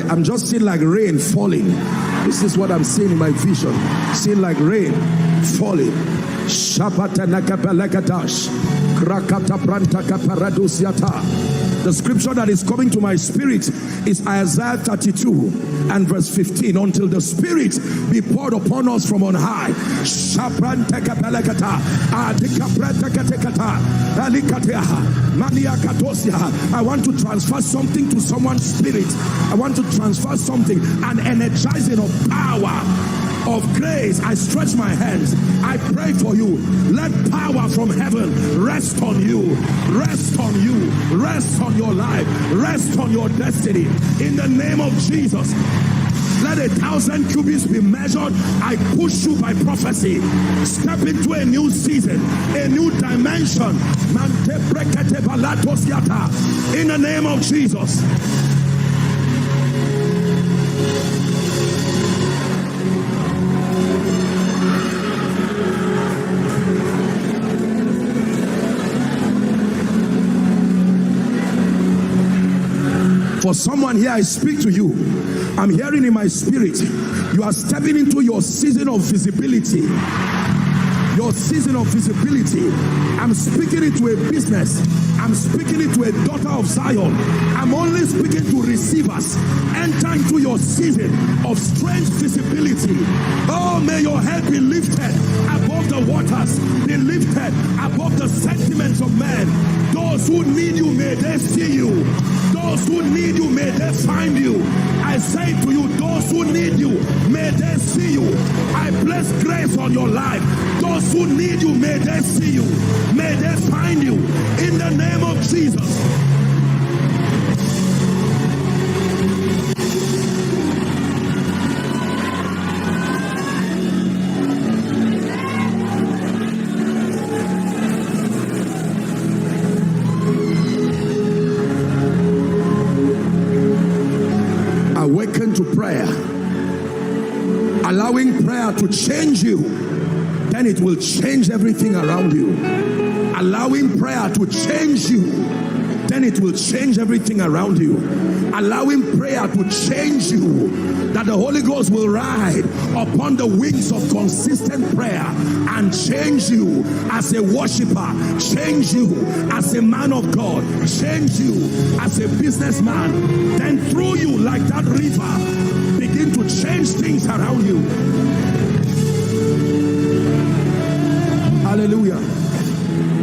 I'm just seeing like rain falling. This is what I'm seeing in my vision. Seeing like rain falling. The scripture that is coming to my spirit is Isaiah 32 and verse 15. Until the Spirit be poured upon us from on high. I want to transfer something to someone's spirit. I want to transfer something, an energizing of power, of grace. I stretch my hands. I pray for you. Let power from heaven rest on you. Rest on you. Rest on your life. Rest on your destiny. In the name of Jesus. Let 1,000 cubits be measured. I push you by prophecy. Step into a new season, a new dimension. In the name of Jesus. For someone here, I speak to you. I'm hearing in my spirit, you are stepping into your season of visibility. Your season of visibility. I'm speaking it to a business. I'm speaking it to a daughter of Zion. I'm only speaking to receivers. Enter into your season of strange visibility. Oh, may your head be lifted above the waters, be lifted above the sentiments of men. Those who need you, may they see you. Those who need you, may they find you. I say to you, those who need you, may they see you. I place grace on your life. Those who need you, may they see you. May they find you. In the name of Jesus. Awaken to prayer, allowing prayer to change you, then it will change everything around you. Allowing prayer to change you, then it will change everything around you. Allowing prayer to change you, that the Holy Ghost will ride upon the wings of consistent prayer and change you as a worshiper, change you as a man of God, change you as a businessman. Then through you, like that river, begin to change things around you. Hallelujah.